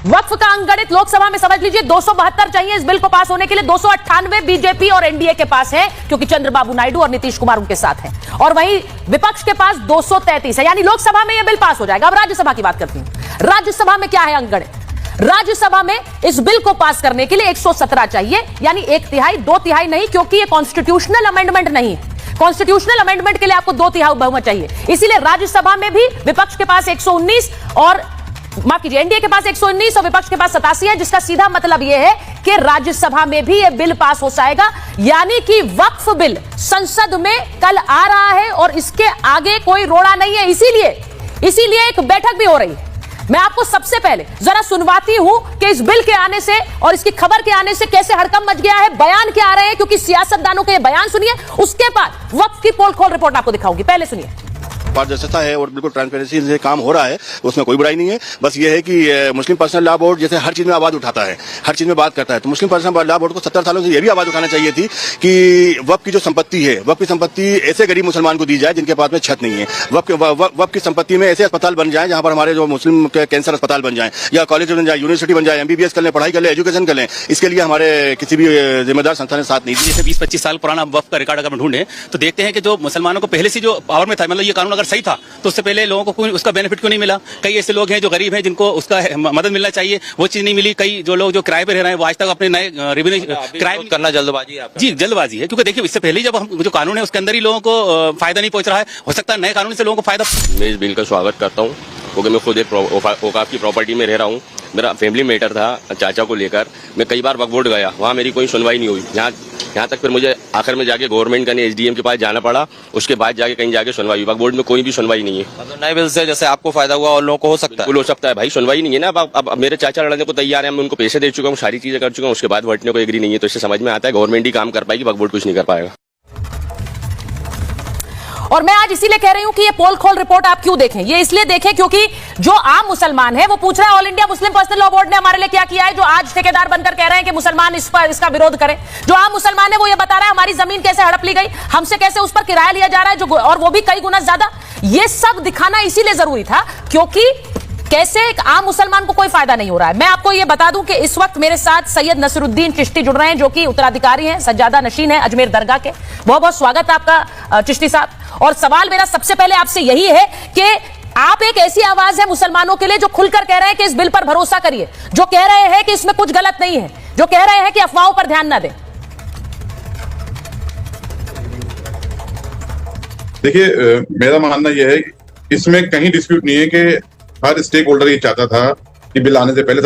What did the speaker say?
वक्फ का अंगणित लोकसभा में समझ लीजिए 272 चाहिए इस बिल को पास होने के लिए। 298 बीजेपी और एनडीए के पास है क्योंकि चंद्रबाबू नायडू और नीतीश कुमार उनके साथ हैं, और वहीं विपक्ष के पास 233 है, यानी लोकसभा में यह बिल पास हो जाएगा। अब राज्यसभा की बात करती हूं। राज्यसभा में क्या है अंगणित? राज्यसभा में इस बिल को पास करने के लिए 117 चाहिए, यानी 1/3, 2/3 नहीं, क्योंकि यह कॉन्स्टिट्यूशनल अमेंडमेंट नहीं है। कॉन्स्टिट्यूशनल अमेंडमेंट के लिए आपको 2/3 बहुमत चाहिए। इसीलिए राज्यसभा में भी विपक्ष के पास 119 और माफ कीजिए एनडीए के पास 119 और विपक्ष के पास 87 है, जिसका सीधा मतलब यह है कि राज्यसभा में भी यह बिल पास हो जाएगा। यानी कि वक्फ बिल संसद में कल आ रहा है और इसके आगे कोई रोड़ा नहीं है। इसीलिए एक बैठक भी हो रही है। मैं आपको सबसे पहले जरा सुनवाती हूं कि इस बिल के आने से और इसकी खबर के आने से कैसे हड़कंप मच गया है, बयान क्या आ रहे हैं, क्योंकि सियासतदानों के बयान सुनिए, उसके बाद वक्फ की पोल खोल रिपोर्ट आपको दिखाऊंगी। पहले सुनिए। पारदर्शिता है और बिल्कुल ट्रांसपेरेंसी से काम हो रहा है, उसमें कोई बुराई नहीं है। बस ये है कि मुस्लिम पर्सनल लॉ बोर्ड जैसे हर चीज में आवाज उठाता है, हर चीज में बात करता है, तो मुस्लिम पर्सनल लॉ बोर्ड को 70 सालों से ये भी आवाज उठाना चाहिए थी कि वक्फ की जो संपत्ति है, वक्फ की संपत्ति ऐसे गरीब मुसलमान को दी जाए जिनके पास में छत नहीं है। वक्फ की संपत्ति में ऐसे अस्पताल बन जाए जहां पर हमारे जो मुस्लिम कैंसर अस्पताल बन जाए, या कॉलेज बन जाए, यूनिवर्सिटी बन जाए, एमबीबीएस कर लें, पढ़ाई कर लें, एजुकेशन कर लें। इसके लिए हमारे किसी भी जिम्मेदार संस्था ने साथ नहीं दिया। जैसे 20-25 साल पुराना वक्फ का रिकॉर्ड अगर हम ढूंढें तो देखते हैं कि जो मुसलमानों को पहले से जो पावर में था, मतलब ये कानून अगर सही था तो उससे पहले लोगों को कोई उसका बेनिफिट क्यों नहीं मिला। कई ऐसे लोग हैं जो गरीब हैं जिनको उसका मदद मिलना चाहिए, वो चीज नहीं मिली। कई जो लोग जो किराए पे रह रहे हैं वो आज तक अपने नए रेवेन्यू किराए करना जल्दबाजी है। जी जल्दबाजी है, क्योंकि देखिए इससे पहले जब हम जो कानून है उसके अंदर ही लोगों को फायदा नहीं पहुंच रहा है, हो सकता है नए कानून से लोगों को फायदा। मैं इस बिल का स्वागत करता हूँ क्योंकि मैं खुद एक औकाफ की प्रॉपर्टी में रह रहा हूँ। मेरा फैमिली मैटर था चाचा को लेकर, मैं कई बार वक्फ बोर्ड गया, वहाँ मेरी कोई सुनवाई नहीं हुई। यहाँ तक फिर मुझे आखिर में जाके गवर्नमेंट का एसडीएम के पास जाना पड़ा, उसके बाद जाके कहीं जाके सुनवाई हुई। वक्फ बोर्ड में कोई भी सुनवाई नहीं है। मतलब नए बिल से जैसे आपको फायदा हुआ और लोगों को हो सकता है, हो सकता है भाई, सुनवाई नहीं है ना। अब मेरे चाचा लड़ने को तैयार है, मैं उनको पैसे दे चुका हूँ, सारी चीजें कर चुका हूँ, उसके बाद वटने को एग्री नहीं है। तो इससे समझ में आता है गवर्नमेंट ही काम कर पाएगी, वक्फ बोर्ड कुछ नहीं कर पाएगा। और मैं आज इसीलिए कह रही हूं कि ये पोल खोल रिपोर्ट आप क्यों देखें, ये इसलिए देखें क्योंकि जो आम मुसलमान है वो पूछ रहा है all India Muslim personal law board ने हमारे लिए क्या किया है, जो आज ठेकेदार बनकर कह रहे हैं कि मुसलमान इसका विरोध करें। जो आम मुसलमान है वो ये बता रहा है हमारी जमीन कैसे हड़प ली गई, हमसे कैसे उस पर किराया लिया जा रहा है, जो और वो भी कई गुना ज्यादा। ये सब दिखाना इसीलिए जरूरी था क्योंकि कैसे एक आम मुसलमान को कोई फायदा नहीं हो रहा है। मैं आपको यह बता दूं कि इस वक्त मेरे साथ सैयद नसरुद्दीन चिश्ती जुड़ रहे हैं, जो कि उत्तराधिकारी हैं, सज्जादा नशीन है अजमेर दरगाह के। बहुत बहुत स्वागत है आपका चिश्ती साहब। और सवाल मेरा सबसे पहले आपसे यही है कि आप एक ऐसी आवाज है मुसलमानों के लिए जो खुलकर कह रहे हैं कि इस बिल पर भरोसा करिए, जो कह रहे हैं कि इसमें कुछ गलत नहीं है, जो कह रहे हैं कि अफवाहों पर ध्यान न दें। देखिए, मेरा मानना यह है कि इसमें कहीं डिस्प्यूट नहीं है कि हर स्टेक होल्डर ये चाहता था कि बिल आने से पहले